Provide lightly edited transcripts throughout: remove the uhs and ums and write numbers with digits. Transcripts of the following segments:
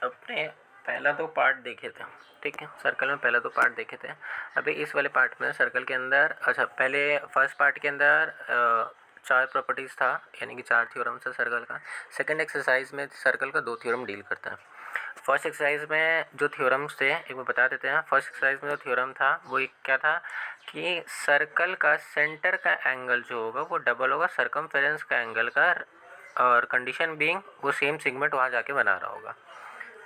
अपने पहला दो पार्ट देखे थे, ठीक है, सर्कल में पहला दो पार्ट देखे थे। अभी इस वाले पार्ट में सर्कल के अंदर, अच्छा पहले फर्स्ट पार्ट के अंदर चार प्रॉपर्टीज़ था, यानी कि चार थ्योरम था सर्कल का। सेकंड एक्सरसाइज में सर्कल का दो थ्योरम डील करता है। फर्स्ट एक्सरसाइज में जो थ्योरम्स थे एक बार बता देते हैं। फर्स्ट एक्सरसाइज में जो थ्योरम था वो एक क्या था कि सर्कल का सेंटर का एंगल जो होगा वो डबल होगा सर्कमफेरेंस का एंगल का, और कंडीशन बीइंग वो सेम सेगमेंट वहाँ जाके बना रहा होगा,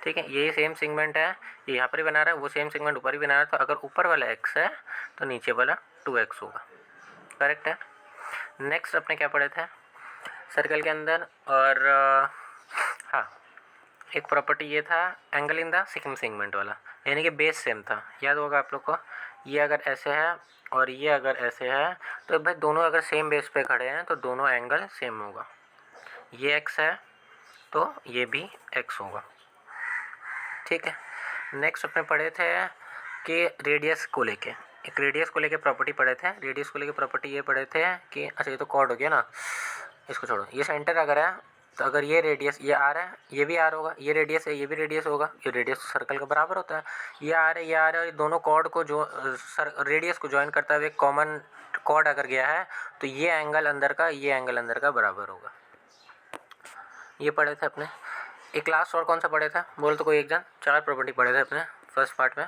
ठीक है। ये सेम सेगमेंट है, ये यहाँ पर ही बना रहा है, वो सेम सेगमेंट ऊपर ही बना रहा है, तो अगर ऊपर वाला x है तो नीचे वाला 2x होगा, करेक्ट है। नेक्स्ट अपने क्या पढ़े थे सर्कल के अंदर, और हाँ, एक प्रॉपर्टी ये था angle in the second segment वाला, यानी कि बेस सेम था, याद होगा आप लोग को। ये अगर ऐसे है और ये अगर ऐसे है तो भाई दोनों अगर सेम बेस पे खड़े हैं तो दोनों एंगल सेम होगा। ये x है तो ये भी x होगा, ठीक है। नेक्स्ट अपने पढ़े थे कि रेडियस को लेके, एक रेडियस को लेके प्रॉपर्टी पढ़े थे। रेडियस को लेके प्रॉपर्टी ये पढ़े थे कि अच्छा ये तो कॉर्ड हो गया ना, इसको छोड़ो। ये सेंटर अगर है तो अगर ये रेडियस, ये आर है, ये भी आर होगा, ये रेडियस है, ये भी रेडियस होगा, ये रेडियस सर्कल के बराबर होता है। ये आर है, ये आर है, ये दोनों कॉर्ड को जो रेडियस को ज्वाइन करता हुआ एक कॉमन कॉर्ड अगर गया है तो ये एंगल अंदर का, ये एंगल अंदर का बराबर होगा। ये पढ़े थे अपने। एक लास्ट और कौन सा पढ़े थे बोल तो कोई एक जन, चार प्रॉपर्टी पढ़े थे अपने फर्स्ट पार्ट में।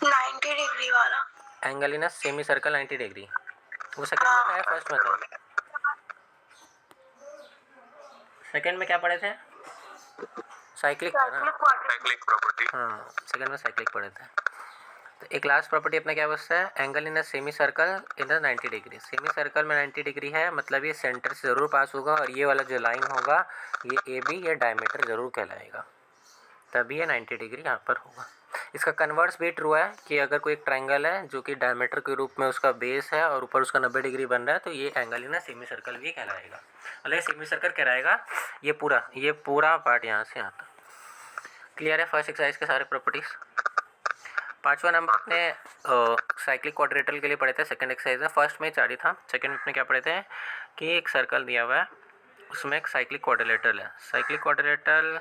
90 डिग्री वाला angle in semi circle 90 degree, वो सेकंड में था या फर्स्ट में था? सेकंड में क्या पढ़े थे? साइक्लिक था ना, साइक्लिक प्रॉपर्टी। हाँ, सेकंड में साइक्लिक पढ़े थे। तो एक लास्ट प्रॉपर्टी अपना क्या बचता है, angle in semi circle in 90 degree. Semi circle में 90 डिग्री है, मतलब ये सेंटर से ज़रूर पास होगा, और ये वाला जो लाइन होगा ये ए बी, ये डायमीटर ज़रूर कहलाएगा, तभी ये 90 डिग्री यहाँ पर होगा। इसका कन्वर्स भी ट्रू है कि अगर कोई एक ट्रायंगल है जो कि डायमीटर के रूप में उसका बेस है और ऊपर उसका 90 डिग्री बन रहा है तो ये एंगल इन सेमी सर्कल भी कहलाएगा, मतलब सेमी सर्कल कहलाएगा ये पूरा पार्ट यहाँ से यहाँ तक। क्लियर है फर्स्ट एक्सरसाइज के सारे प्रॉपर्टीज़। पाँचवा नंबर अपने साइक्लिक क्वाड्रेटल के लिए पढ़े थे सेकंड एक्सरसाइज में। फर्स्ट में 4 ही था, सेकंड में अपने क्या पढ़े थे कि एक सर्कल दिया हुआ है उसमें एक साइक्लिक क्वाड्रिलेटरल है। साइक्लिक क्वाड्रिलेटरल,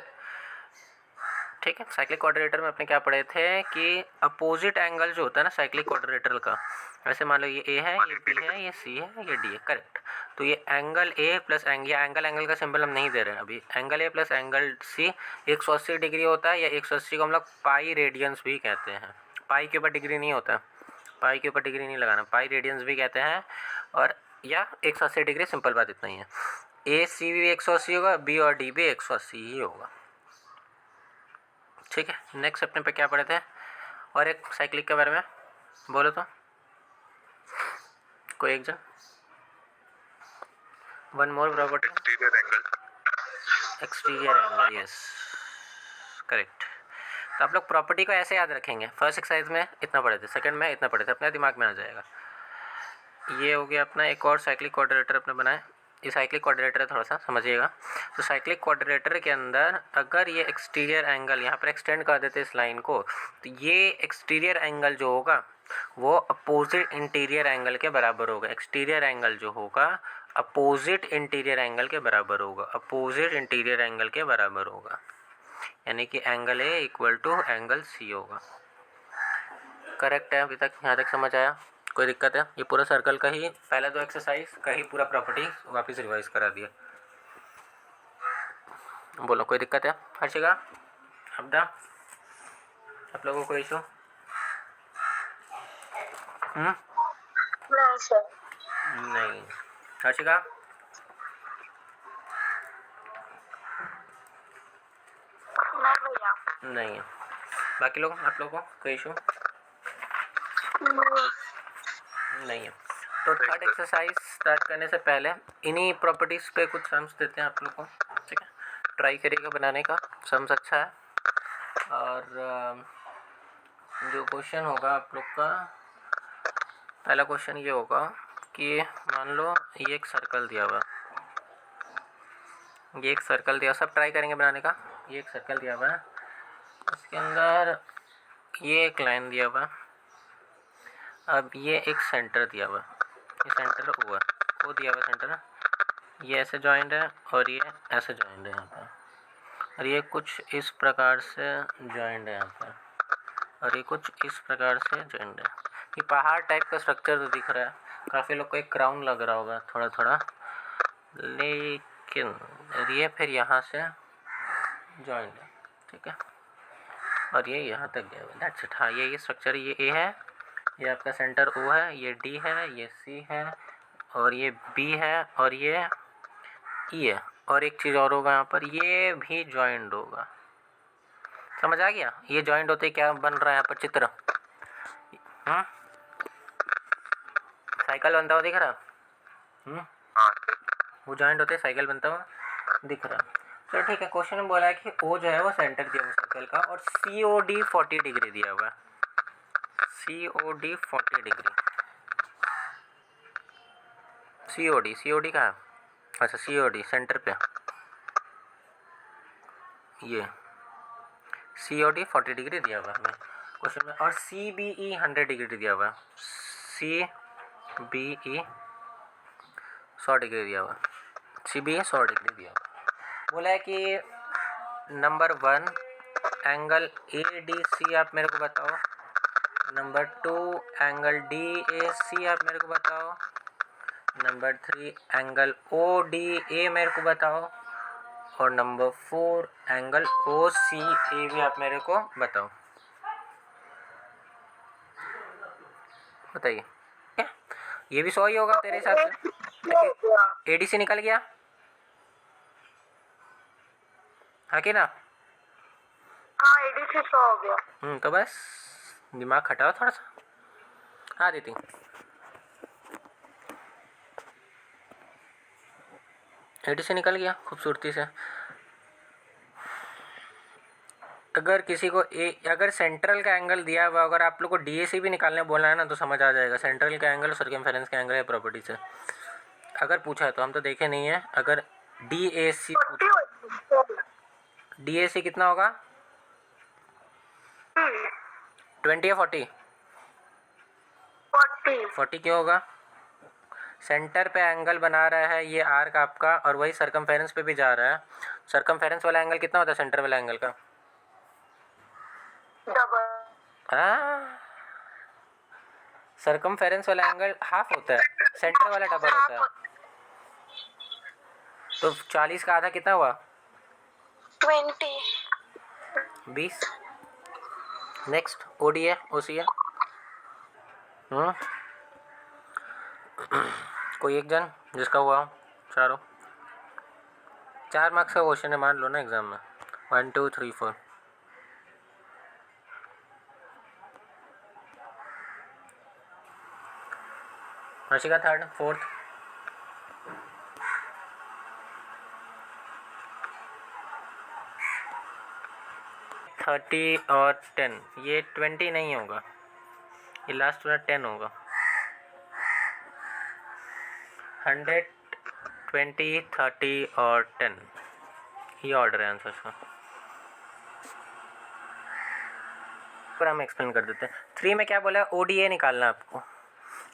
ठीक है। साइक्लिक क्वाड्रिलेटरल में अपने क्या पढ़े थे कि अपोजिट एंगल जो होता है ना साइक्लिक क्वाड्रिलेटरल का, वैसे मान लो ये ए है, ये बी है, ये सी है, ये डी है, करेक्ट। तो ये एंगल ए प्लस एंगल का सिंबल हम नहीं दे रहे हैं अभी। Angle A plus angle C 180 degree होता है, या 180 को हम लोग पाई रेडियंस भी कहते हैं। पाई के ऊपर डिग्री नहीं होता, पाई के ऊपर डिग्री नहीं लगाना, पाई रेडियंस भी कहते हैं, और या 180 डिग्री, सिंपल बात इतना ही है। ए सी भी 180 होगा, बी और डी भी 180 ही होगा, ठीक है। नेक्स्ट अपने पे क्या पढ़े थे, और एक साइक्लिक के बारे में बोलो तो कोई एक जन। One more property, exterior angle, yes correct. तो आप लोग प्रॉपर्टी को ऐसे याद रखेंगे, फर्स्ट एक्सरसाइज में इतना पढ़े थे, सेकंड में इतना पढ़े थे, अपने दिमाग में आ जाएगा। ये हो गया अपना एक और साइक्लिक क्वाड्रिलेटरल अपने बनाए। ये साइक्लिक क्वाड्रिलेटरल है, थोड़ा सा समझिएगा। तो साइक्लिक क्वाड्रिलेटरल के अंदर अगर ये एक्सटीरियर एंगल यहाँ पर एक्सटेंड कर देते इस लाइन को, तो ये एक्सटीरियर एंगल जो होगा वो अपोजिट इंटीरियर एंगल के बराबर होगा। एक्सटीरियर एंगल जो होगा अपोजिट इंटीरियर एंगल के बराबर होगा, अपोजिट इंटीरियर एंगल के बराबर होगा, यानी कि angle A equal to angle C होगा। करेक्ट है, अभी तक यहाँ तक समझ आया? कोई दिक्कत है? ये पूरा सर्कल का ही पहला दो एक्सरसाइज का ही पूरा प्रॉपर्टी वापस रिवाइज करा दिया। बोलो कोई दिक्कत है हर जगह? अपना आप लोगों को इशू? नहीं हर जगह नहीं है। बाकी लोग, आप लोगों को कोई इशू नहीं है? तो थर्ड एक्सरसाइज स्टार्ट करने से पहले इन्हीं प्रॉपर्टीज़ पे कुछ सम्स देते हैं आप लोग को, ठीक है। ट्राई करिएगा बनाने का, सम्स अच्छा है। और जो क्वेश्चन होगा आप लोग का, पहला क्वेश्चन ये होगा कि मान लो ये एक सर्कल दिया हुआ, ये एक सर्कल दिया, सब ट्राई करेंगे बनाने का। ये एक सर्कल दिया हुआ है, इसके अंदर ये एक लाइन दिया हुआ, अब ये एक सेंटर दिया हुआ, ये सेंटर ओ दिया हुआ सेंटर, ये ऐसे जॉइंट है और ये ऐसे जॉइंट है यहाँ पर। और ये कुछ इस प्रकार से जॉइंट है यहाँ पर, और ये कुछ इस प्रकार से जॉइंट है। ये पहाड़ टाइप का स्ट्रक्चर तो दिख रहा है, काफ़ी लोग को एक क्राउन लग रहा होगा थोड़ा थोड़ा, लेकिन ये फिर यहाँ से जॉइंट है, ठीक है। और ये यहाँ तक गया हुआ, दैट्स इट। हाँ, ये स्ट्रक्चर, ये ए है, ये आपका सेंटर ओ है, ये डी है, ये सी है, और ये बी है, और ये ई है। और एक चीज़ और होगा यहाँ पर, ये भी जॉइंट होगा। समझ आ गया? ये जॉइंट होते क्या बन रहा है यहाँ पर चित्र? साइकिल बनता हुआ दिख रहा? वो जॉइंट होते साइकिल बनता हुआ दिख रहा। तो ठीक है, क्वेश्चन में बोला है कि ओ जो है वो सेंटर दिया हुआ सर्कल का, और सी ओ डी 40 डिग्री दिया हुआ है। सी ओ डी 40 डिग्री। सी ओ डी कहाँ है? अच्छा, सी ओ डी सेंटर पे, ये सी ओ डी 40 डिग्री दिया हुआ है हमें क्वेश्चन में, और सी बी ई 100 डिग्री दिया हुआ है। सी बी ई 100 डिग्री दिया हुआ है, सी बी ई 100 डिग्री दिया हुआ है। बोला है कि number 1 angle A D C आप मेरे को बताओ, number 2 angle D A C आप मेरे को बताओ, number 3 angle O D A मेरे को बताओ, और नंबर 4 एंगल ओ सी ए भी आप मेरे को बताओ। बताइए, ये भी 100 ही होगा तेरे हिसाब से? एडीसी निकल गया, हाँ कि ना? हाँ, एडीसी 100 हो गया। तो बस दिमाग खटाओ थोड़ा सा। हाँ दीदी, एडीसी निकल गया खूबसूरती से। अगर किसी को अगर सेंट्रल का एंगल दिया हुआ, अगर आप लोग को डीएसी भी निकालने बोला है ना, तो समझ आ जाएगा सेंट्रल का एंगल, सर्कमफेरेंस का एंगल है प्रॉपर्टी से। अगर पूछा है तो, हम तो देखे नहीं है। अगर डीएसी डीएसी कितना होगा? 20 या 40? 40 क्यों होगा? सेंटर पे एंगल बना रहा है ये आर्क आपका, और वही सर्कमफेरेंस पे भी जा रहा है। सर्कमफेरेंस वाला एंगल कितना होता है सेंटर वाला एंगल का? हाँ, सर्कमफेरेंस वाला एंगल हाफ होता है, सेंटर वाला डबल होता है। तो 40 का आधा कितना हुआ? 20। नेक्स्ट ओडी है, ओसी है। कोई एक जन जिसका हुआ हो, चारों 4 मार्क्स का क्वेश्चन है, मान लो ना एग्जाम में। 1 2 3 4। Harshika third, fourth. थर्टी और 10, ये 20 नहीं होगा, ये लास्ट वाला 10 होगा। 100 20 30 और 10, ये ऑर्डर है आंसर का। पर हम एक्सप्लेन कर देते हैं। 3 में क्या बोला है? ओडीए निकालना है आपको,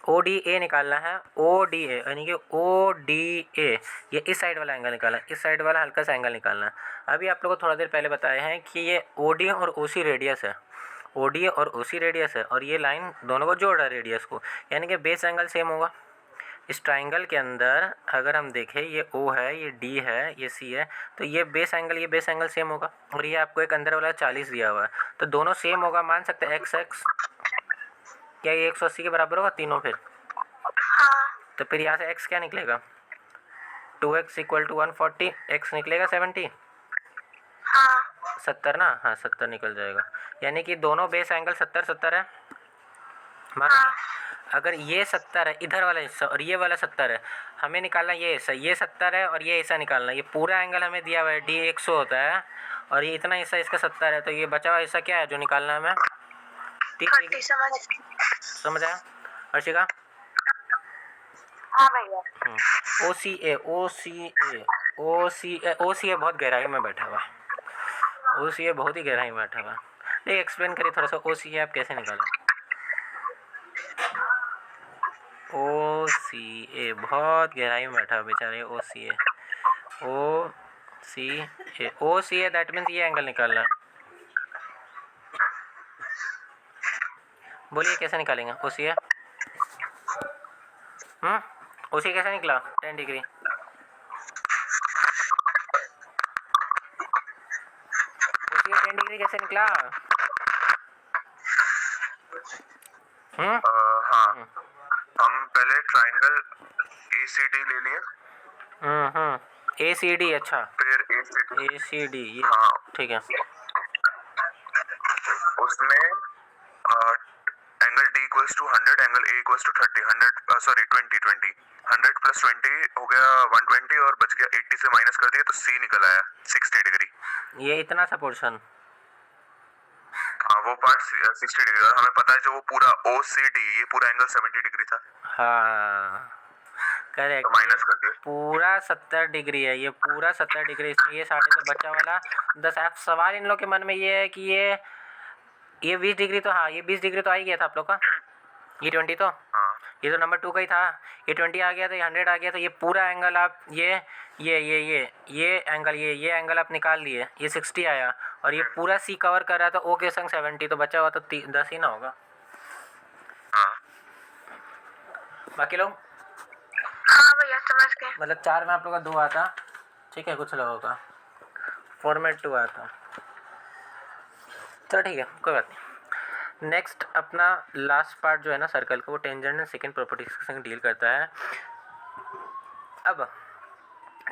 ओडीए निकालना है। ओडीए यानी कि ओडीए, ये इस साइड वाला एंगल निकालना है, इस साइड वाला हल्का सा एंगल निकालना है। अभी आप लोगों को थोड़ा देर पहले बताया है कि ये ओडी और ओसी रेडियस है, ओडी और ओसी रेडियस है, और ये लाइन दोनों को जोड़ रहा है रेडियस को, यानी कि बेस एंगल सेम होगा। इस ट्राइंगल के अंदर अगर हम देखें, ये ओ है, ये डी है, ये सी है, तो ये बेस एंगल सेम होगा। और ये आपको एक अंदर वाला 40 दिया हुआ है, तो दोनों सेम होगा, मान सकते हैं एक्स एक्स। क्या ये 180 के बराबर होगा तीनों फिर? तो फिर यहाँ से x क्या निकलेगा? 2x इक्वल टू 140, x निकलेगा 70। 70 ना? हाँ 70 निकल जाएगा, यानी कि दोनों बेस एंगल 70 70 है। मान अगर ये 70 है इधर वाला हिस्सा, और ये वाला 70 है, हमें निकालना ये हिस्सा, ये 70 है और ये हिस्सा निकालना। ये पूरा एंगल हमें दिया हुआ है, डी 100 होता है, और ये इतना हिस्सा इसका 70 है, तो ये बचा हुआ हिस्सा क्या है जो निकालना है हमें? 30। समझ आया हर्षिका? हाँ भैया। ओ सी ए, ओ सी ए, ओ सी ए, ओ सी ए बहुत गहराई में बैठा हुआ, ओ सी ए बहुत ही गहराई में बैठा हुआ। नहीं, एक्सप्लेन करिए थोड़ा सा, ओ सी ए आप कैसे निकालें? ओ सी ए बहुत गहराई में बैठा हुआ बेचारे, ओ सी ए, ओ सी ए, ओ सी है, दैट मीन्स ये एंगल निकालना है। बोलिए कैसे निकालेंगे ओ सी है? ओ सी कैसे निकला 10 डिग्री? ओ सी 10 डिग्री कैसे निकला? हाँ, हम पहले ट्राइंगल ACD ले लिए, ए सी डी, अच्छा फिर ACD, ए सी डी, ये हाँ, ठीक है। उसमें angle D equals to 100, angle A equals to 30, 100 sorry 20 100 plus 20 हो गया 120 और बच गया 80 से माइनस कर दिया तो C निकल आया 60 डिग्री। ये इतना सा पोर्शन, हाँ वो पार्ट 60 डिग्री और हमें पता है जो वो पूरा OCD ये पूरा एंगल 70 डिग्री था, हाँ करेक्ट, तो माइनस कर दिया। पूरा 70 डिग्री है, ये पूरा 70 डिग्री, इसलिए ये साढ़े तो बचा वाला 10। आप सवाल इन लोग के मन में ये है कि ये 20 डिग्री तो, हाँ ये 20 डिग्री तो आ ही गया था आप लोग का, ये 20 तो, हाँ, ये तो नंबर 2 का ही था, ये 20 आ गया तो ये 100 आ गया, तो ये पूरा एंगल आप ये एंगल ये एंगल आप निकाल लिए, ये 60 आया और ये पूरा सी कवर कर रहा था ओ के संग 70, तो बचा हुआ तो 10 ही ना होगा। हाँ, बाकी लोग हाँ भैया समझ गए। मतलब 4 में आप लोग का 2 आता, ठीक है, कुछ लोगों का 4 में 2 आता, तो ठीक है कोई बात नहीं। नेक्स्ट अपना लास्ट पार्ट जो है ना सर्कल का, वो टेंजेंट एंड सेकंड प्रॉपर्टीज के संग डील करता है। अब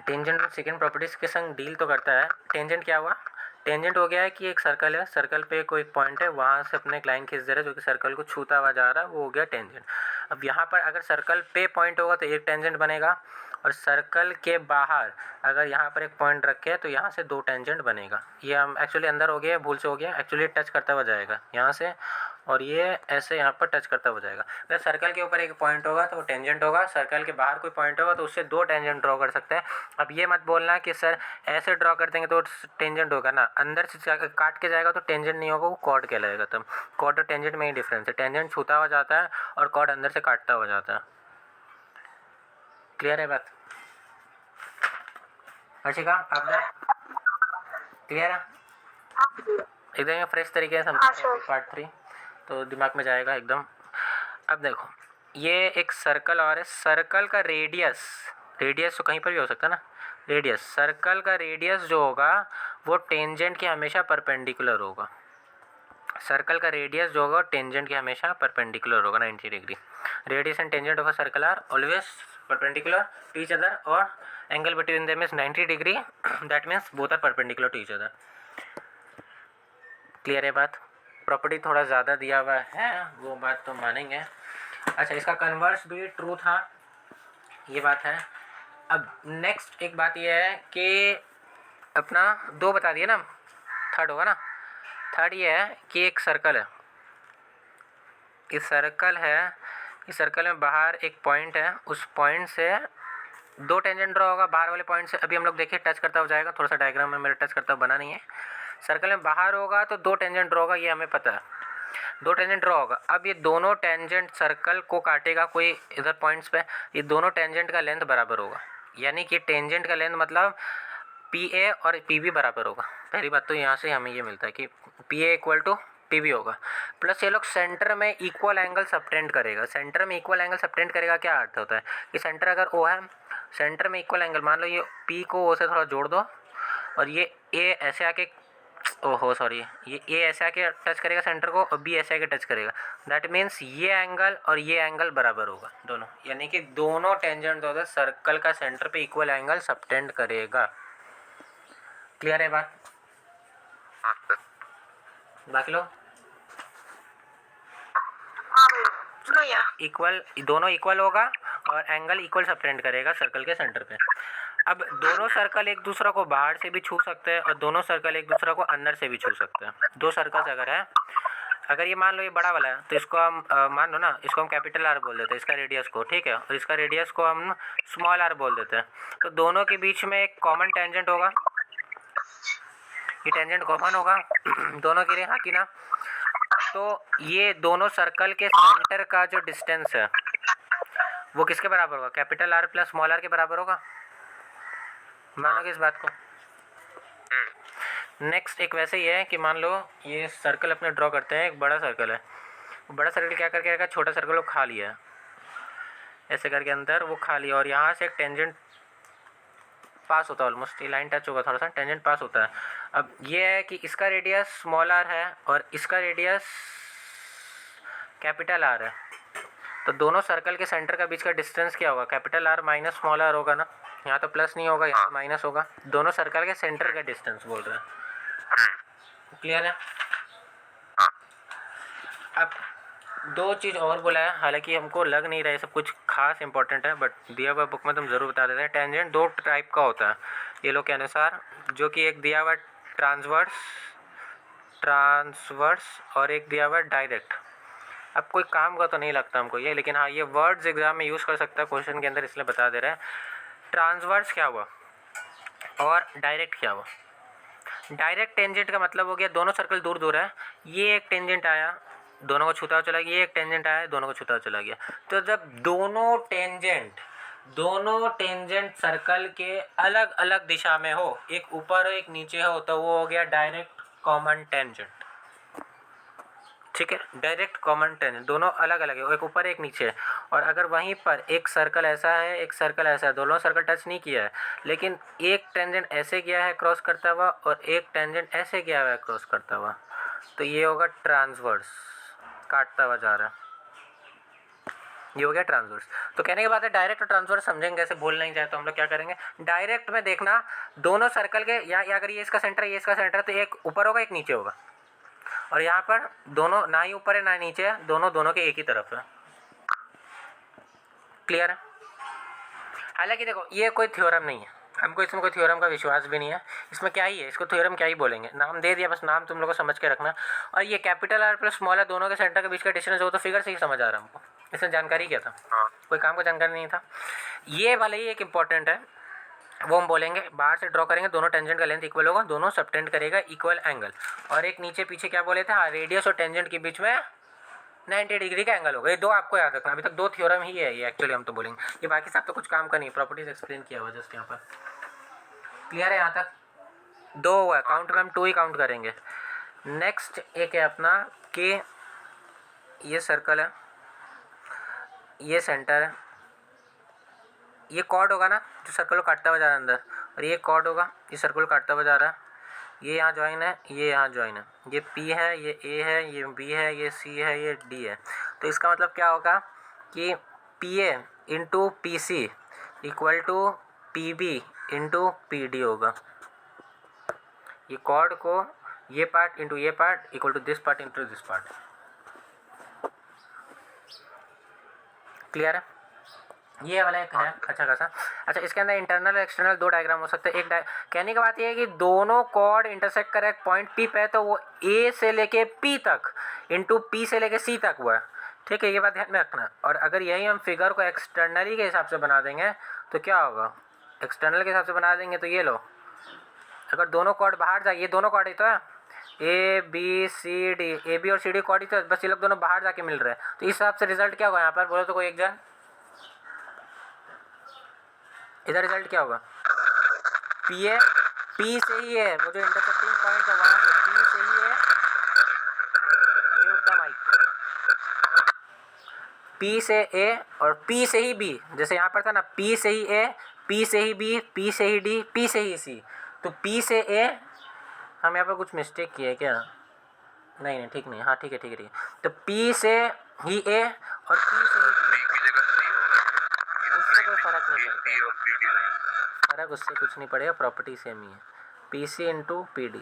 टेंजेंट एंड सेकंड प्रॉपर्टीज के संग डील तो करता है। टेंजेंट क्या हुआ? टेंजेंट हो गया है कि एक सर्कल है, सर्कल पे कोई पॉइंट है, वहाँ से अपने एक लाइन खींच दे रहा है जो कि सर्कल को छूता हुआ जा रहा है, वो हो गया टेंजेंट। अब यहाँ पर अगर सर्कल पे पॉइंट होगा तो एक टेंजेंट बनेगा, और सर्कल के बाहर अगर यहाँ पर एक पॉइंट रखे तो यहाँ से 2 टेंजेंट बनेगा। ये हम एक्चुअली अंदर हो गया, भूल से हो गया, एक्चुअली टच करता हुआ जाएगा यहाँ से, और ये ऐसे यहाँ पर टच करता हुआ जाएगा। अगर सर्कल के ऊपर एक पॉइंट होगा तो वो टेंजेंट होगा, सर्कल के बाहर कोई पॉइंट होगा तो उससे 2 टेंजेंट ड्रॉ कर सकते हैं। अब ये मत बोलना कि सर ऐसे ड्रॉ कर देंगे तो टेंजेंट होगा ना, अंदर से काट के जाएगा तो टेंजेंट नहीं होगा, वो कॉर्ड कहलाएगा। तब कॉर्ड और टेंजेंट में ही डिफरेंस है, टेंजेंट छूता हुआ जाता है और कॉर्ड अंदर से काटता हुआ जाता है। क्लियर है बात? अर्शिका आप क्लियर है? एकदम फ्रेश तरीके से समझ पार्ट 3 तो दिमाग में जाएगा एकदम। अब देखो ये एक सर्कल और है, सर्कल का रेडियस तो कहीं पर भी हो सकता है ना, रेडियस, सर्कल का रेडियस जो होगा वो टेंजेंट के हमेशा परपेंडिकुलर होगा। सर्कल का रेडियस जो होगा टेंजेंट के हमेशा परपेंडिकुलर होगा 90 degree. Radius and tangent of a circle are always perpendicular to each other और angle between them is 90 degree, that means both are perpendicular to each other. Clear है बात? Property थोड़ा ज़्यादा दिया हुआ है, वो बात तो मानेंगे। अच्छा इसका कन्वर्स भी ट्रू था, ये बात है। अब नेक्स्ट एक बात ये है कि अपना 2 बता दिया ना, थर्ड होगा ना। थर्ड ये है कि एक सर्कल है, इस सर्कल में बाहर एक पॉइंट है, उस पॉइंट से 2 टेंजेंट ड्रॉ होगा बाहर वाले पॉइंट से। अभी हम लोग देखिए टच करता हो जाएगा, थोड़ा सा डायग्राम में मेरा टच करता हुआ बना नहीं है। सर्कल में बाहर होगा तो 2 टेंजेंट ड्रॉ होगा, ये हमें पता है, 2 टेंजेंट ड्रॉ होगा। अब ये दोनों टेंजेंट सर्कल को काटेगा कोई इधर पॉइंट्स पे, ये दोनों टेंजेंट का लेंथ बराबर होगा, यानी कि टेंजेंट का लेंथ मतलब PA और PB बराबर होगा। पहली बात तो यहाँ से हमें ये मिलता है कि PA इक्वल टू PB होगा। प्लस ये लोग सेंटर में इक्वल एंगल सबटेंड करेगा। सेंटर में इक्वल एंगल सबटेंड करेगा क्या अर्थ होता है कि सेंटर अगर O है, सेंटर में इक्वल एंगल, मान लो ये P को O से थोड़ा जोड़ दो और ये A ऐसे आके ये A ऐसे आके टच करेगा सेंटर को और B ऐसे आके टच करेगा, दैट मीन्स ये एंगल और ये एंगल बराबर होगा दोनों, यानी कि दोनों टेंजेंट होगा सर्कल का सेंटर पे इक्वल एंगल सबटेंड करेगा। क्लियर है बात? बाकी लोग भैया इक्वल, दोनों इक्वल होगा और एंगल इक्वल सबटेंड करेगा सर्कल के सेंटर पे। अब दोनों सर्कल एक दूसरे को बाहर से भी छू सकते हैं और दोनों सर्कल एक दूसरे को अंदर से भी छू सकते हैं। 2 सर्कल्स अगर है, अगर ये मान लो ये बड़ा वाला है तो इसको हम मान लो ना, इसको हम कैपिटल R बोल देते हैं, इसका रेडियस को, ठीक है, और इसका रेडियस को हम स्मॉल r बोल देते हैं। तो दोनों के बीच में एक कॉमन टेंजेंट होगा, ये टेंजेंट कॉमन होगा दोनों के लिए, हाँ कि ना। तो ये दोनों सर्कल के सेंटर का जो डिस्टेंस है वो किसके बराबर होगा? Capital R plus small r के बराबर होगा। मानोगे इस बात को? नेक्स्ट एक वैसे ही है कि मान लो ये सर्कल अपने ड्रॉ करते हैं, एक बड़ा सर्कल है, बड़ा सर्कल क्या करके रखा, छोटा सर्कल को खा लिया ऐसे करके अंदर वो खा लिया, और यहाँ से एक टेंजेंट पास होता है, ऑलमोस्ट ये लाइन टच होगा, थोड़ा सा टेंजेंट पास होता है। अब ये है कि इसका रेडियस स्मॉल आर है और इसका रेडियस कैपिटल आर है, तो दोनों सर्कल के सेंटर का बीच का डिस्टेंस क्या होगा, capital R minus small R होगा ना, यहाँ तो प्लस नहीं होगा, यहाँ तो माइनस होगा, दोनों सर्कल के सेंटर का डिस्टेंस बोल रहे हैं। क्लियर है? अब दो चीज़ और बोला है, हालांकि हमको लग नहीं रहा है सब कुछ खास इंपॉर्टेंट है, बट दिया हुआ बुक में तुम ज़रूर बता देते हैं। टेंजेंट दो टाइप का होता है ये लोग के अनुसार, जो कि एक दिया हुआ ट्रांसवर्स और एक दिया हुआ डायरेक्ट। अब कोई काम का तो नहीं लगता हमको ये, लेकिन हाँ ये वर्ड्स एग्जाम में यूज़ कर सकता है क्वेश्चन के अंदर, इसलिए बता दे रहे हैं। ट्रांसवर्स क्या हुआ और डायरेक्ट क्या हुआ? डायरेक्ट टेंजेंट का मतलब हो गया दोनों सर्कल दूर दूर है, ये एक टेंजेंट आया दोनों को छूता हुआ चला गया, ये एक टेंजेंट आया दोनों को छूता हुआ चला गया। तो जब दोनों टेंजेंट सर्कल के अलग अलग दिशा में हो, एक ऊपर हो एक नीचे हो, तो वो हो गया डायरेक्ट कॉमन टेंजेंट। ठीक है, डायरेक्ट कॉमन टेंजेंट दोनों अलग अलग है, एक ऊपर एक नीचे। और अगर वहीं पर एक सर्कल ऐसा है एक सर्कल ऐसा है, दोनों सर्कल टच नहीं किया है, लेकिन एक टेंजेंट ऐसे गया है क्रॉस करता हुआ और एक टेंजेंट ऐसे गया हुआ है क्रॉस करता हुआ, तो ये होगा ट्रांसवर्स, काटता हुआ जा रहा है, ये हो गया ट्रांसवर्स। तो कहने की बात है डायरेक्ट और ट्रांसवर्स समझेंगे, ऐसे बोल नहीं जाए तो हम लोग क्या करेंगे, डायरेक्ट में देखना दोनों सर्कल के या अगर ये इसका सेंटर है ये इसका सेंटर है, तो एक ऊपर होगा एक नीचे होगा, और यहाँ पर दोनों ना ही ऊपर है ना नीचे है, दोनों के एक ही तरफ है। क्लियर है? हालांकि देखो ये कोई थ्योरम नहीं है, हमको इसमें कोई थ्योरम का विश्वास भी नहीं है, इसमें क्या ही है, इसको थ्योरम क्या ही बोलेंगे, नाम दे दिया बस, नाम तुम लोग को समझ के रखना। और ये capital R plus small R दोनों के सेंटर के बीच का डिस्टेंस हो, तो फिगर से ही समझ आ रहा है हमको, इसमें जानकारी क्या था, कोई काम का जानकारी नहीं था। ये वाला ही एक इंपॉर्टेंट है, वो हम बोलेंगे, बाहर से ड्रॉ करेंगे, दोनों टेंजेंट का लेंथ इक्वल होगा, दोनों सबटेंड करेगा इक्वल एंगल, और एक नीचे पीछे क्या बोले थे, हाँ रेडियस और टेंजेंट के बीच में 90 डिग्री का एंगल होगा। ये दो आपको याद रखना, अभी तक दो थ्योरम ही है ये एक्चुअली, हम तो बोलेंगे ये बाकी सब तो कुछ काम का नहीं, प्रॉपर्टीज एक्सप्लेन किया हुआ जस्ट यहाँ पर। क्लियर है? यहाँ तक दो हुआ है, काउंट में हम 2 ही काउंट करेंगे। नेक्स्ट एक है अपना कि ये सर्कल है, ये सेंटर है, ये कॉर्ड होगा ना जो सर्कल को काटता हुआ जा रहा है अंदर, और ये कॉर्ड होगा ये सर्कल को काटता हुआ जा रहा है, ये यहाँ ज्वाइन है ये यहाँ ज्वाइन है, ये P है ये A है ये B है ये C है ये D है। तो इसका मतलब क्या होगा कि PA into PC equal to PB into PD होगा। ये कॉर्ड को ये पार्ट इंटू ये part equal to this part into this part. Clear है? ये वाला एक है अच्छा खासा। अच्छा इसके अंदर इंटरनल और एक्सटर्नल दो डायग्राम हो सकते हैं। एक कहने की बात ये है कि दोनों कॉर्ड इंटरसेक्ट करे पॉइंट P पे, तो वो A से लेके P तक इंटू P से लेके C तक हुआ है। ठीक है, ये बात ध्यान में रखना। और अगर यही हम फिगर को एक्सटर्नली के हिसाब से बना देंगे तो क्या होगा, एक्सटर्नल के हिसाब से बना देंगे तो ये लो, अगर दोनों कॉर्ड बाहर जाए, ये दोनों कॉर्ड ही तो है A B C D, A B और C D कॉर्ड ही तो, बस ये लोग दोनों बाहर जाके मिल रहे हैं, तो इस हिसाब से रिजल्ट क्या होगा यहाँ पर बोलो तो कोई एक जन, इधर रिजल्ट क्या होगा, P से ही है वो जो इंटरसेक्टिंग पॉइंट है वहाँ पे P से ही है, म्यूट द माइक, P से A और P से ही B, जैसे यहाँ पर था ना P से ही A, P से ही B, P से ही D, P से ही C, तो P से A, हम यहाँ पर कुछ मिस्टेक किए क्या, नहीं ठीक नहीं, हाँ ठीक है, तो P से ही A और P से ही B की जगह C होगा, उससे कोई फर्क नहीं पड़ता, फर्क उससे कुछ नहीं पड़ेगा, प्रॉपर्टी सेम ही है, PC इंटू PD,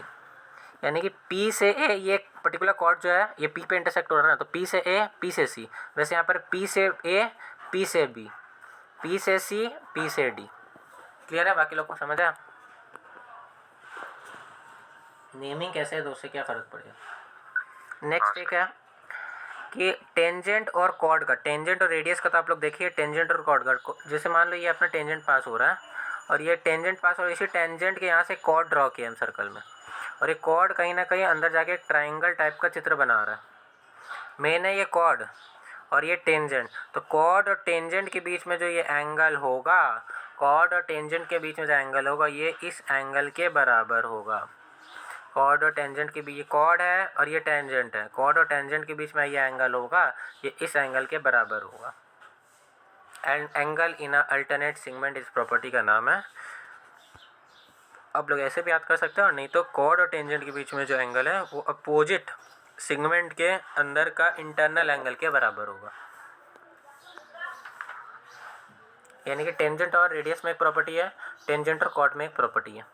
यानी कि P से A, ये एक पर्टिकुलर कॉर्ड जो है ये P पे इंटरसेक्ट हो रहा है ना, तो P से A P से C, वैसे यहाँ पर P से A P से B, P से C P से D। क्लियर है? बाकी लोग को समझ आया? नेमिंग कैसे है, दो से क्या फ़र्क पड़ेगा। नेक्स्ट एक है कि टेंजेंट और कॉर्ड का, टेंजेंट और रेडियस का तो आप लोग देखिए, टेंजेंट और कॉर्ड का, जैसे मान लो ये अपना टेंजेंट पास हो रहा है और ये टेंजेंट पास और इसी टेंजेंट के यहाँ से कॉर्ड ड्रॉ किया हम सर्कल में, और ये कॉर्ड कहीं ना कहीं अंदर जाके एक ट्राइंगल टाइप का चित्र बना रहा है। मेन है ये कॉर्ड और ये टेंजेंट, तो कॉर्ड और टेंजेंट के बीच में जो ये एंगल होगा, कॉर्ड और टेंजेंट के बीच में जो एंगल होगा ये इस एंगल के बराबर होगा। कॉर्ड और टेंजेंट के बीच, ये कॉर्ड है और ये टेंजेंट है, कॉर्ड और टेंजेंट के बीच में ये एंगल होगा, ये इस एंगल के बराबर होगा। And angle in a alternate segment इस प्रॉपर्टी का नाम है। आप लोग ऐसे भी याद कर सकते हो, और नहीं तो कॉर्ड और टेंजेंट के बीच में जो एंगल है वो अपोजिट सेगमेंट के अंदर का इंटरनल एंगल के बराबर होगा। यानी कि टेंजेंट और रेडियस में एक प्रॉपर्टी है, टेंजेंट और कॉर्ड में एक प्रॉपर्टी है।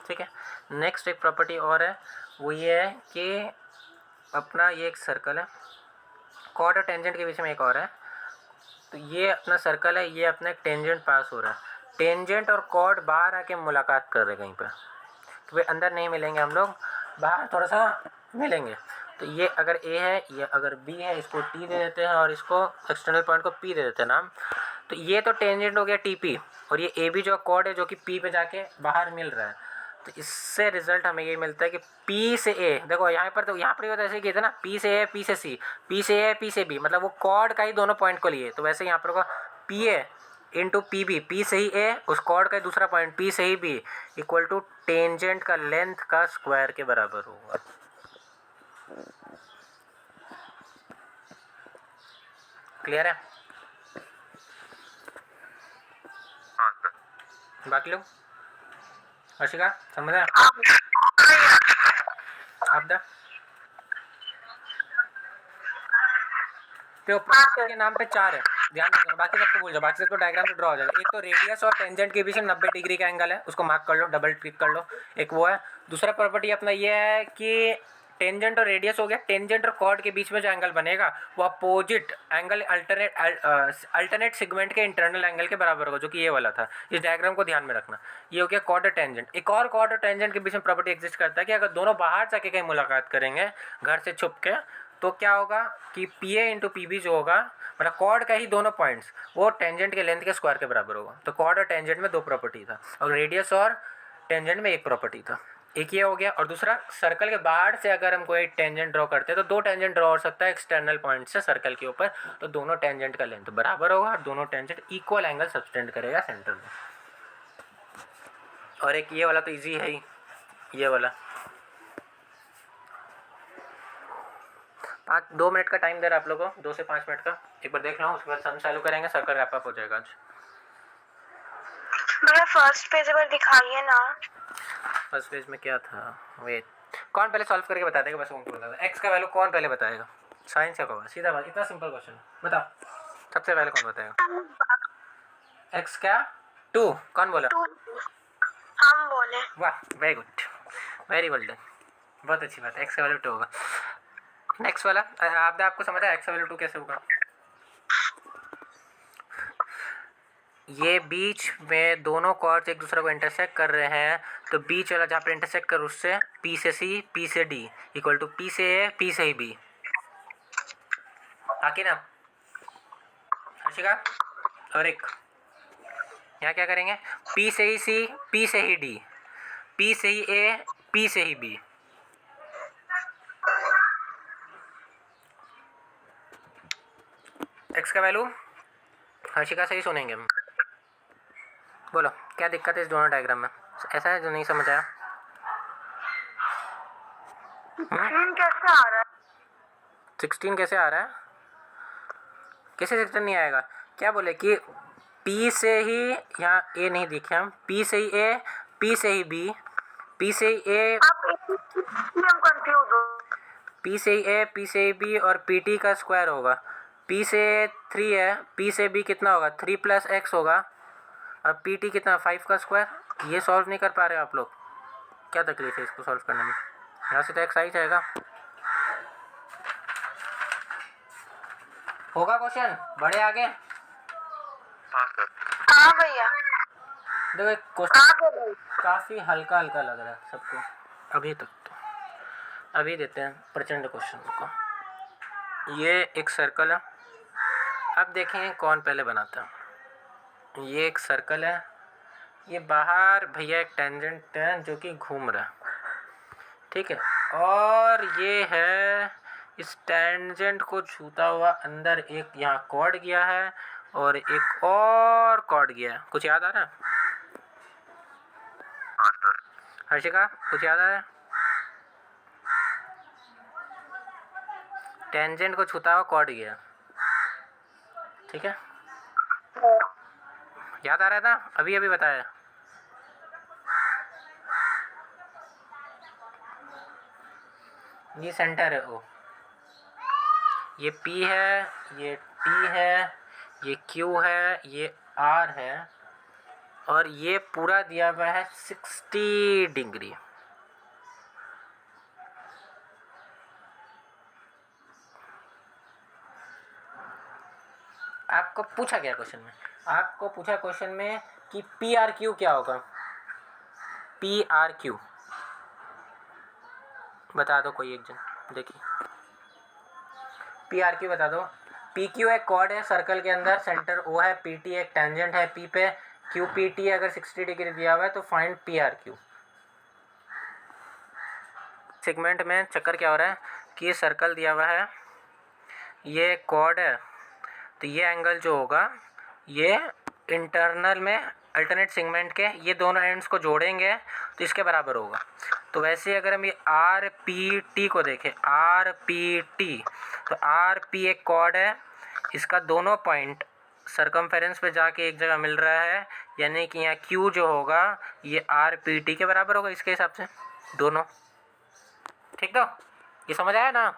ठीक है, नेक्स्ट एक प्रॉपर्टी और है, वो ये है कि अपना ये एक सर्कल है, कॉर्ड और टेंजेंट के बीच में एक और है, तो ये अपना सर्कल है, ये अपना एक टेंजेंट पास हो रहा है, टेंजेंट और कॉर्ड बाहर आके मुलाकात कर रहे हैं कहीं पर, तो वे अंदर नहीं मिलेंगे, हम लोग बाहर थोड़ा सा मिलेंगे। तो ये अगर ए है, ये अगर बी है, इसको टी दे देते हैं और इसको एक्सटर्नल पॉइंट को पी दे देते हैं नाम। तो ये तो टेंजेंट हो गया टी पी, और ये ए बी जो कॉर्ड है जो कि पी पे जाके बाहर मिल रहा है, तो इससे रिजल्ट हमें ये मिलता है कि पी से ए, देखो यहाँ पर तो यहाँ पर ऐसे किया था ना, पी से ए पी से सी, पी से ए पी से बी, मतलब वो कॉर्ड का ही दोनों पॉइंट को लिए, तो वैसे यहाँ पर होगा P A into P B, P से ही ए उस कॉर्ड का दूसरा पॉइंट पी से ही बी इक्वल टू टेंजेंट का लेंथ का स्क्वायर के बराबर होगा। क्लियर है? हाँ सर। बाकी लोग हर्षिका समझ आया? आपदा तो प्रॉपर्टी के नाम पे 4 है, ध्यान रखना, बाकी सबको भूल जाओ, बाकी सबको डायग्राम से ड्रॉ हो जाएगा। एक तो रेडियस और टेंजेंट के बीच में 90 डिग्री का एंगल है, उसको मार्क कर लो, डबल क्लिक कर लो, एक वो है। दूसरा प्रॉपर्टी अपना ये है कि टेंजेंट और रेडियस हो गया, टेंजेंट और कॉर्ड के बीच में जो एंगल बनेगा वो अपोजिट एंगल अल्टरनेट सेगमेंट के इंटरनल एंगल के बराबर होगा, जो कि ये वाला था। इस डायग्राम को ध्यान में रखना। ये हो गया कॉर्ड और टेंजेंट। एक और कॉर्ड और टेंजेंट के बीच में प्रॉपर्टी एग्जिस्ट करता है कि अगर दोनों बाहर जाके कहीं मुलाकात करेंगे घर से छुप के, तो क्या होगा कि P A into P B जो होगा, मतलब कॉर्ड का ही दोनों पॉइंट्स वो टेंजेंट के लेंथ के स्क्वायर के बराबर होगा। तो कॉर्ड और टेंजेंट में 2 प्रॉपर्टी था, और रेडियस और टेंजेंट में 1 प्रॉपर्टी था। एक ये हो गया, और दूसरा सर्कल के बाहर से अगर हम कोई टेंजेंट ड्रॉ करते हैं तो 2 टेंजेंट ड्रॉ हो सकता है एक्सटर्नल पॉइंट से सर्कल के ऊपर, तो दोनों टेंजेंट का लेंथ बराबर होगा और दोनों टेंजेंट इक्वल एंगल सब्सटेंड करेगा सेंटर में। और एक ये वाला तो ईजी है ही, ये वाला 2 मिनट का टाइम दे रहा है आप लोगों को, 2 से 5 मिनट का, एक बार देख लो, उसके बाद सम चालू करेंगे, सर्कल रैप अप हो जाएगा आज। मेरा फर्स्ट पेज पर दिखाइए ना। फर्स्ट पेज में क्या था? वेट, कौन पहले सॉल्व करके बता देगा? बस उनको बता, एक्स का वैल्यू कौन पहले बताएगा? साइंस का होगा, सीधा बात, इतना सिंपल क्वेश्चन बताओ, सबसे पहले कौन बताएगा? एक्स क्या 2, कौन बोला? 2 हम बोले। वाह, very good, very well done, बहुत अच्छी बात है, एक्स का वैल्यू 2 होगा। नेक्स्ट वाला आपको समझ आया एक्स का वैल्यू 2 कैसे होगा? ये बीच में दोनों कॉर्ड्स एक दूसरे को इंटरसेक्ट कर रहे हैं, तो बीच वाला जहाँ पर इंटरसेक्ट कर उससे पी से सी पी से डी इक्वल टू पी से ए पी से ही बी, आके ना हर्षिका। और एक यहाँ क्या करेंगे, पी से ही सी पी से ही डी पी से ही ए पी से ही बी। एक्स का वैल्यू हर्षिका से ही सुनेंगे हम, बोलो क्या दिक्कत है इस दोनों डायग्राम में? ऐसा है जो नहीं समझ आया? 16 कैसे आ रहा है? 16 कैसे आ रहा है? कैसे 16 नहीं आएगा? क्या बोले कि P से ही, यहाँ A नहीं दिखे हम, P से ही A P से ही B P से ही A आप हम कंफ्यूज हो। P से ही A P से ही B और PT का स्क्वायर होगा। P से 3 है, P से B कितना होगा? 3 + x होगा, और PT कितना? 5 का स्क्वायर। ये सॉल्व नहीं कर पा रहे आप लोग? क्या तकलीफ है इसको सॉल्व करने में? यहाँ से तो x आ ही जाएगा। होगा क्वेश्चन? बढ़े आगे? हाँ सर। हाँ भैया। देखो क्वेश्चन आगे काफ़ी हल्का हल्का लग रहा है सबको अभी तक, तो अभी देते हैं प्रचंड क्वेश्चन को। ये एक सर्कल है, अब देखेंगे कौन पहले बनाता है। ये एक सर्कल है, ये बाहर भैया एक टेंजेंट है जो कि घूम रहा है, ठीक है, और ये है इस टेंजेंट को छूता हुआ अंदर एक यहाँ कॉर्ड गया है और एक और कॉर्ड गया है। कुछ याद आ रहा है हाँ सर। हर्षिका? कुछ याद आ रहा है? टेंजेंट को छूता हुआ कॉर्ड गया, ठीक है, याद आ रहा था, अभी अभी बताया। ये सेंटर है ओ, ये P है, ये T है, ये Q है, ये R है, और ये पूरा दिया हुआ है 60 डिग्री। आपको पूछा क्या क्वेश्चन में, आपको पूछा क्वेश्चन में कि PRQ क्या होगा, PRQ बता दो कोई एक जन, देखिए PRQ बता दो। PQ एक कॉर्ड है सर्कल के अंदर, सेंटर O है, PT एक टेंजेंट है P पे, QPT अगर 60 डिग्री दिया हुआ है तो फाइंड PRQ। सेगमेंट में चक्कर क्या हो रहा है कि ये सर्कल दिया हुआ है, ये कॉर्ड है, तो ये एंगल जो होगा ये इंटरनल में अल्टरनेट सेगमेंट के ये दोनों एंड्स को जोड़ेंगे तो इसके बराबर होगा। तो वैसे अगर हम ये RPT को देखें, RPT, तो RP एक कॉर्ड है, इसका दोनों पॉइंट सरकमफेरेंस पे जाके एक जगह मिल रहा है, यानी कि यहाँ Q जो होगा ये RPT के बराबर होगा इसके हिसाब से दोनों, ठीक, तो ये समझ आया ना।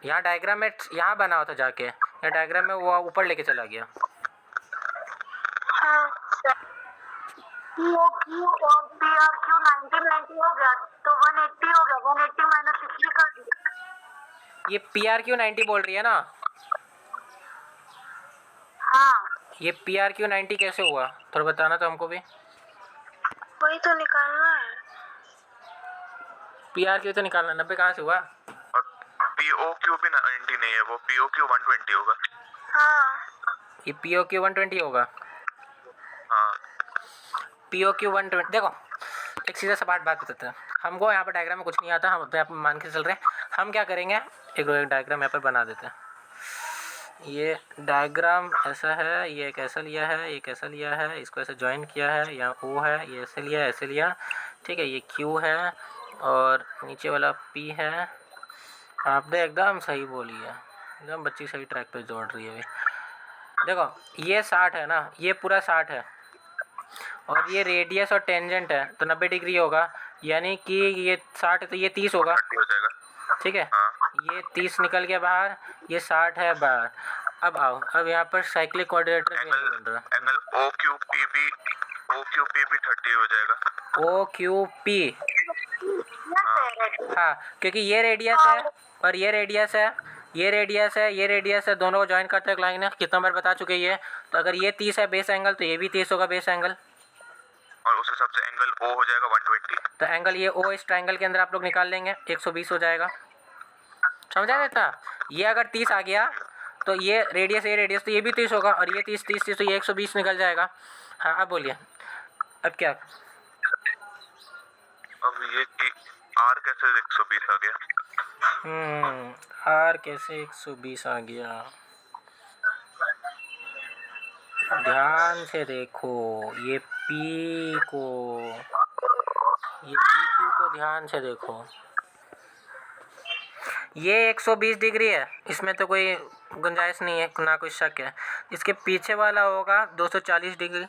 यहाँ डायग्राम में यहाँ बनाओ था जाके, यहाँ डायग्राम में वो ऊपर लेके चला गया। हाँ POQ और PRQ 90 हो गया तो 180 हो गया, 180 माइनस 60 कर दिया। ये PRQ 90 बोल रही है ना, हाँ ये PRQ 90 कैसे हुआ थोड़ा बताना तो हमको भी। वही तो निकालना है। PRQ तो निकालना, 90 कहाँ से हुआ। और POQ भी 90 नहीं है, वो POQ 120 होगा। हाँ ये POQ 120 होगा। हाँ POQ 120 देखो, एक सीधा सा बात बताते हैं, हमको यहाँ पर डायग्राम में कुछ नहीं आता, हम अपने आप मान के चल रहे हैं। हम क्या करेंगे, एक डायग्राम यहाँ पर बना देते हैं। ये डायग्राम ऐसा है, ये एक ऐसा लिया है, एक ऐसा लिया है, इसको ऐसे ज्वाइन किया है, यहाँ O है, ये ऐसे लिया, ऐसे लिया, ठीक है, ये Q है और नीचे वाला P है। आपने एकदम सही बोली है, एकदम बच्ची सही ट्रैक पे जोड़ रही है अभी। देखो ये 60 है ना, ये पूरा 60 है और ये रेडियस और टेंजेंट है तो 90 डिग्री होगा, यानी कि ये 60 है तो ये 30 होगा, 30 हो जाएगा। ठीक है, हाँ ये 30 निकल गया बाहर, ये 60 है बाहर। अब आओ, अब यहाँ पर साइक्लिक कोऑर्डिनेटर भी नहीं बन रहा। एंगल OQP भी 30 हो जाएगा। OQP, हाँ, क्योंकि ये रेडियस है और ये रेडियस है, ये रेडियस है, ये रेडियस है, दोनों को ज्वाइन करते एक लाइन है, कितना बार बता चुके ये। तो अगर ये 30 है बेस एंगल तो ये भी 30 होगा बेस एंगल, और उस हिसाब से एंगल O हो जाएगा 120। तो एंगल ये O इस ट्रायंगल के अंदर आप लोग निकाल लेंगे, 120 हो जाएगा। समझा देता, ये अगर 30 आ गया तो ये रेडियस तो ये भी 30 होगा और ये 30 तो ये 120 निकल जाएगा। हाँ अब बोलिए, अब क्या। अब ये कि R कैसे 120 आ गया। R कैसे 120 आ गया, ध्यान से देखो, ये P को, ये PQ को ध्यान से देखो, ये 120 डिग्री है, इसमें तो कोई गुंजाइश नहीं है, ना कोई शक है। इसके पीछे वाला होगा 240 डिग्री।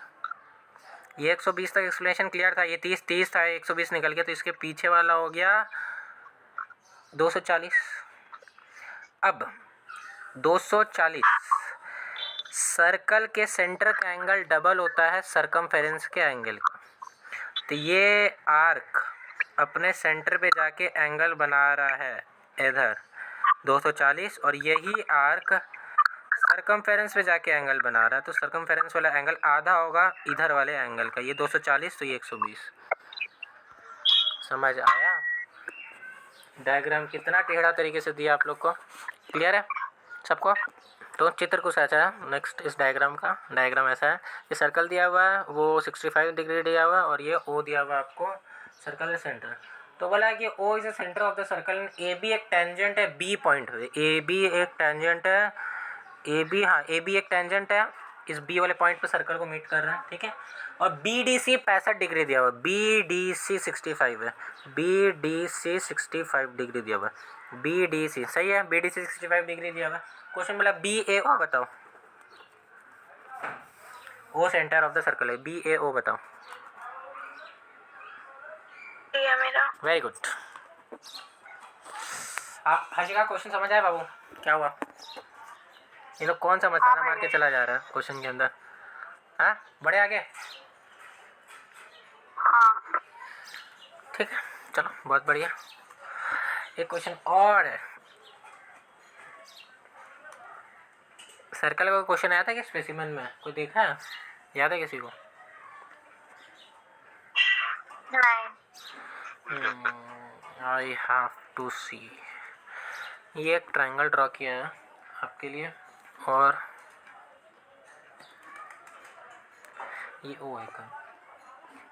ये 120 तक एक्सप्लेनेशन क्लियर था, ये 30 था, 120 निकल गया, तो इसके पीछे वाला हो गया 240। अब 240 सर्कल के सेंटर का एंगल डबल होता है सरकमफेरेंस के एंगल का, तो ये आर्क अपने सेंटर पे जाके एंगल बना रहा है इधर 240, और यही आर्क सरकमफेरेंस पे जाके एंगल बना रहा है, तो सरकमफेरेंस वाला एंगल आधा होगा इधर वाले एंगल का, ये 240 तो ये 120। समझ आया, डायग्राम कितना टेढ़ा तरीके से दिया आप लोग को, क्लियर है सबको। तो चित्र कुछ ऐसा है, नेक्स्ट इस डायग्राम का, डायग्राम ऐसा है, ये सर्कल दिया हुआ है, वो 65 डिग्री दिया हुआ है और ये O दिया हुआ है आपको सर्कल सेंटर। तो बोला है कि O is the centre of the circle, AB एक टेंजेंट है B पॉइंट पे, AB एक टेंजेंट है, AB हाँ AB एक टेंजेंट है इस बी वाले पॉइंट पर सर्कल को मीट कर रहा है, ठीक है। और बी डी सी 65 डिग्री दिया हुआ है, बी डी सी 65 है, बी डी सी 65 डिग्री दिया हुआ है, बी डी सी सही है, बी डी सी 65 डिग्री दिया हुआ है। क्वेश्चन बोला बी ए ओ बताओ, ओ सेंटर ऑफ द सर्कल है, बी ए ओ बताओ। ये मेरा वेरी गुड। हर्षिका क्वेश्चन समझ आया बाबू, क्या हुआ? ये लोग कौन सा मसाला मार के चला जा रहा है क्वेश्चन के अंदर? हाँ बड़े आगे, हाँ ठीक है चलो बहुत बढ़िया। एक क्वेश्चन और है, सर्कल का क्वेश्चन आया था कि स्पेसिमेन में कोई देखा है, याद है किसी को? नहीं। आई हैव टू सी। ये एक ट्रायंगल ड्रॉ किया है आपके लिए, और ये ओ है का,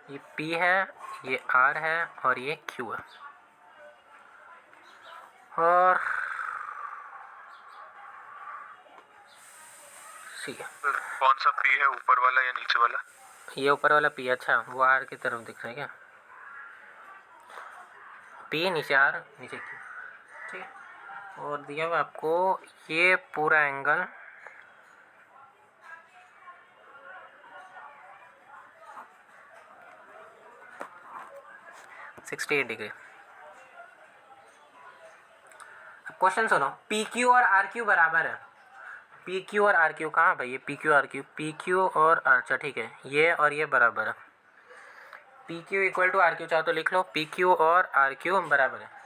ये P है, ये R है और ये Q है। और सी है, कौन सा पी है, ऊपर वाला या नीचे वाला? ये ऊपर वाला P। अच्छा वो R की तरफ दिख रहा है क्या? P नीचे R नीचे Q, ठीक है। और दिया हुआ आपको ये पूरा एंगल 68 डिग्री। अब क्वेश्चन सुनो, पी क्यू और आर क्यू बराबर है, पी क्यू और आर क्यू कहाँ भाई? ये P Q R Q, P Q और अच्छा ठीक है, ये और ये बराबर है, P Q equal to R Q, चाहो तो लिख लो, पी क्यू और आर क्यू बराबर है।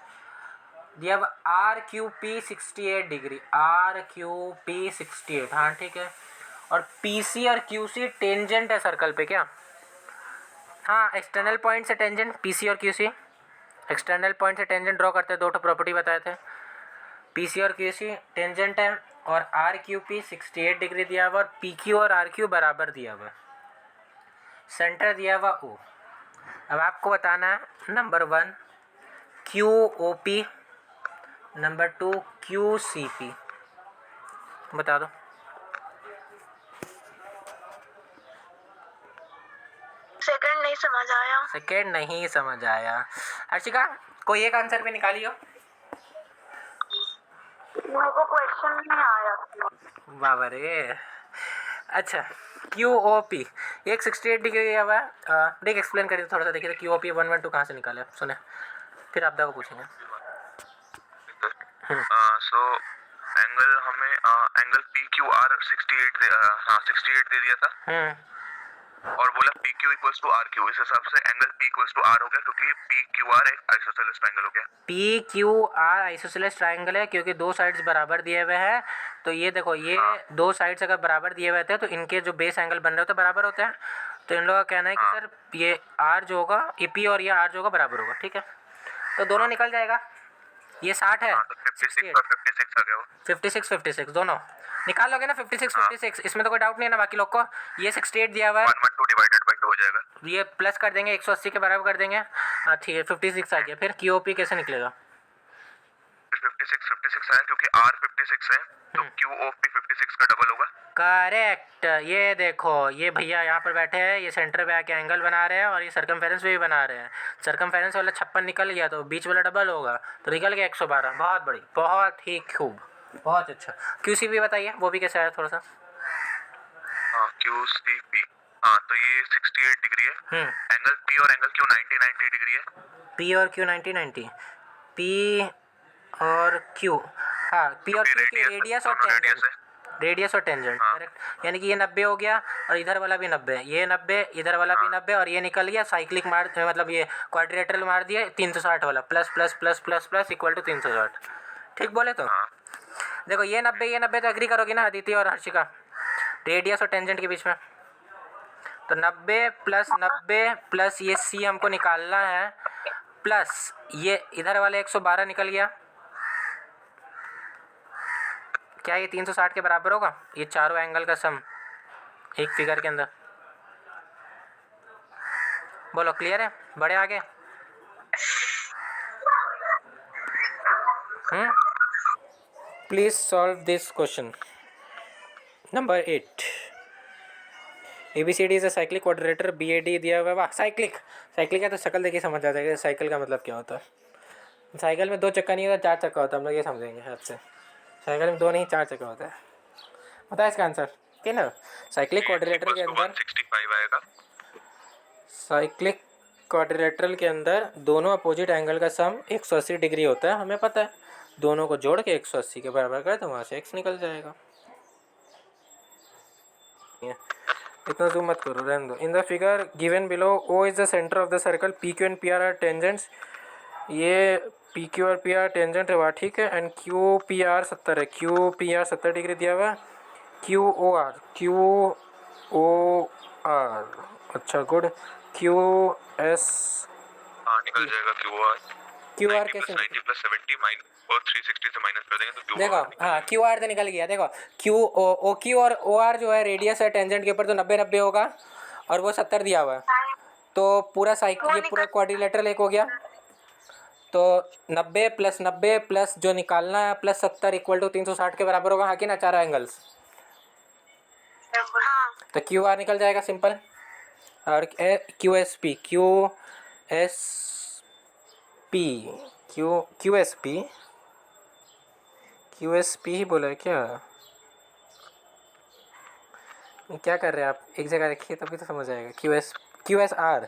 दिया अब R Q P 68 degree, R Q P 68, हाँ ठीक है। और पी सी और क्यू सी टेंजेंट है सर्कल पे क्या? हाँ एक्सटर्नल पॉइंट से टेंजेंट, पी सी और क्यू सी एक्सटर्नल पॉइंट से टेंजेंट ड्रॉ करते हैं, दो प्रॉपर्टी बताए थे, पी सी और क्यू सी टेंजेंट है, और आर क्यू पी 68 डिग्री दिया हुआ, और पी क्यू और आर क्यू बराबर दिया हुआ, सेंटर दिया हुआ ओ। अब आपको बताना है number 1 Q O P, number 2 Q C P, बता दो। सेकंड नहीं समझ आया। सेकेंड नहीं समझ आया। हर्षिका कोई एक आंसर भी निकालियो। मेरे को क्वेश्चन नहीं आया। बाबा रे। अच्छा क्यू ओ पी एक 68 डिग्री दिया हुआ है, देख एक्सप्लेन करिए थोड़ा सा, देखिए क्यू ओ पी 112 कहाँ से निकाले सुने, फिर आपदा को पूछेंगे। सो एंगल हमें एंगल पी क्यू आर 68 दे दिया था, और बोला P Q equals to R Q, इस हिसाब से angle P equals to R हो गया, क्योंकि पी क्यू आर एक आइसोसेलेस ट्रायंगल हो गया। P Q R isosceles triangle है, क्योंकि दो साइड्स बराबर दिए हुए हैं, तो ये देखो ये दो साइड्स अगर बराबर दिए हुए थे तो इनके जो बेस एंगल बन रहे होते बराबर होते हैं, तो इन लोगों का कहना है कि सर ये आर जो होगा, ये पी और ये आर जो होगा बराबर होगा, ठीक है। तो दोनों निकल जाएगा, ये 60 है, 56 और 56 आ गया वो, 56 दोनों निकाल लोगे ना, 56 इसमें तो कोई डाउट नहीं है ना बाकी लोग को। ये 68 दिया हुआ है, 112 डिवाइडेड बाय 2 हो जाएगा, ये प्लस कर देंगे 180 के बराबर कर देंगे, हाँ ठीक है 56 आ गया। फिर क्यू ओ पी कैसे निकलेगा? 56 आया, क्योंकि आर 56 है तो क्यू ओ पी 56 का डबल होगा। करेक्ट। ये देखो ये भैया यहाँ पर बैठे हैं, ये सेंटर पे आके एंगल बना रहे हैं, और ये सर्कमफेरेंस भी बना रहे हैं, सर्कमफेरेंस वाला 56 निकल गया तो बीच वाला डबल होगा, तो निकल गया 112। बहुत बड़ी, बहुत ही खूब, बहुत अच्छा। क्यू सी भी बताइए वो भी कैसे आया थोड़ा सा। हाँ क्यू सी पी, हाँ तो ये 68 डिग्री है, एंगल पी और एंगल क्यू 90 डिग्री है, पी और क्यू 90 पी और क्यू, हाँ पी और क्यू की रेडियस और टेंजेंट, रेडियस और टेंजेंट करेक्ट, यानी कि ये 90 हो गया और इधर वाला भी 90, ये 90 इधर वाला भी 90, और ये निकल गया साइक्लिक मार, मतलब ये क्वाड्रिलेटरल मार दिया 360 वाला, plus plus plus plus plus equal to 360, ठीक बोले तो। देखो ये 90 तो एग्री करोगी ना अदिति और हर्षिका, रेडियस और टेंजेंट के बीच में, तो 90 प्लस ये सी हमको निकालना है, प्लस ये इधर वाले 112 निकल गया, क्या ये 360 के बराबर होगा? ये चारों एंगल का सम एक फिगर के अंदर, बोलो क्लियर है? बड़े आगे please solve this question number 8। ABCD is a cyclic quadrilateral, BAD दिया हुआ है। वाह, साइक्लिक है तो शक्ल देखिए समझ आ जाएगा साइकिल का मतलब क्या होता है। साइकिल में 2 चक्का नहीं होता, 4 चक्का होता है, हम लोग ये समझेंगे आज से। साइकिल में 2 नहीं 4 चक्का होता है। बताए इसका आंसर, ठीक है ना। साइक्लिक क्वाड्रिलेटरल के अंदर 165 आएगा। साइक्लिक क्वाड्रिलेटरल के अंदर दोनों अपोजिट एंगल का सम 180 डिग्री होता है, हमें पता है। दोनों को जोड़ के 180 के बराबर कर तो वहाँ से x निकल जाएगा। इतना जूम मत करो, रहने दो। In the figure given below O is the centre of the circle, PQ and PR are tangents. ये PQ और PR टेंजेंट है, वहाँ ठीक है। एंड QPR 70 है, QPR 70 डिग्री दिया हुआ है। QOR अच्छा गुड। QS हाँ निकल जाएगा QR कैसे 90 प्लस 70 माइनस और 360 से माइनस कर देंगे तो QR देखो, हाँ QR तो निकल गया। देखो OQ और OR जो है रेडियस है टेंजेंट के ऊपर, तो 90 होगा और वो 70 दिया हुआ है। तो पूरा साइकिल, ये पूरा क्वाड्रिलेटरल एक हो गया। तो 90 प्लस जो निकालना है प्लस 70 इक्वल टू 360 के बराबर होगा, हाँ कि ना, चारों एंगल्स। तो QR निकल जाएगा सिंपल। और QSP ही बोला है क्या? क्या कर रहे हैं आप? एक जगह रखिए तभी तो समझ आएगा। QSR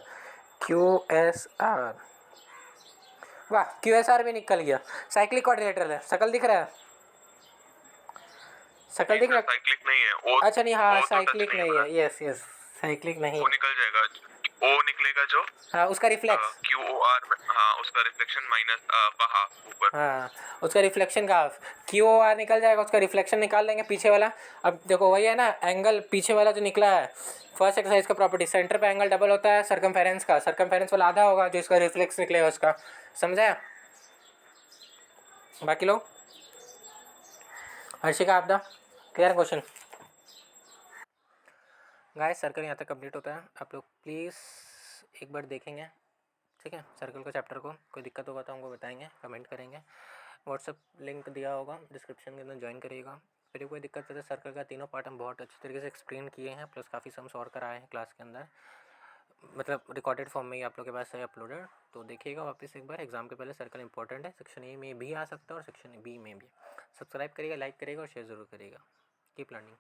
वाह, QSR भी निकल गया। साइक्लिक क्वाड्रिलेटरल है, शकल दिख रहा है? शकल दिख रहा है? साइक्लिक नहीं है वो। अच्छा नहीं, हाँ तो साइक्लिक नहीं है। यस साइक्लिक नहीं वो निकल जाएगा, ओ निकलेगा जो, हाँ उसका रिफ्लेक्स, QOR हाँ उसका रिफ्लेक्शन माइनस हाफ ऊपर। हाँ उसका रिफ्लेक्शन का हाफ। QOR निकल जाएगा, उसका रिफ्लेक्शन निकाल लेंगे पीछे वाला। अब देखो वही है ना, एंगल पीछे वाला जो निकला है, फर्स्ट एक्सरसाइज का प्रॉपर्टी, सेंटर पे एंगल डबल होता है सर्कमफेरेंस का। सर्कमफेरेंस वाला आधा होगा जो इसका रिफ्लेक्स निकलेगा उसका। समझा? बाकी लोग हर्षिका आपदा क्लियर क्वेश्चन? गाइस सर्कल यहाँ तक कंप्लीट होता है। आप लोग प्लीज़ एक बार देखेंगे, ठीक है, सर्कल का चैप्टर को। कोई दिक्कत होगा तो हमको बताएंगे, कमेंट करेंगे। व्हाट्सअप लिंक दिया होगा डिस्क्रिप्शन के अंदर, ज्वाइन करिएगा। फिर कोई दिक्कत है तो सर्कल का तीनों पार्ट हम बहुत अच्छी तरीके से एक्सप्लेन किए हैं, प्लस काफ़ी सम्स और कराए हैं क्लास के अंदर, मतलब रिकॉर्डेड फॉर्म में ही आप लोग के पास है अपलोडेड। तो देखिएगा वापस एक बार, एग्जाम के पहले सर्कल इंपॉर्टेंट है। सेक्शन ए में भी आ सकता है और सेक्शन बी में भी। सब्सक्राइब करिएगा, लाइक करिएगा और शेयर ज़रूर करिएगा। Keep learning.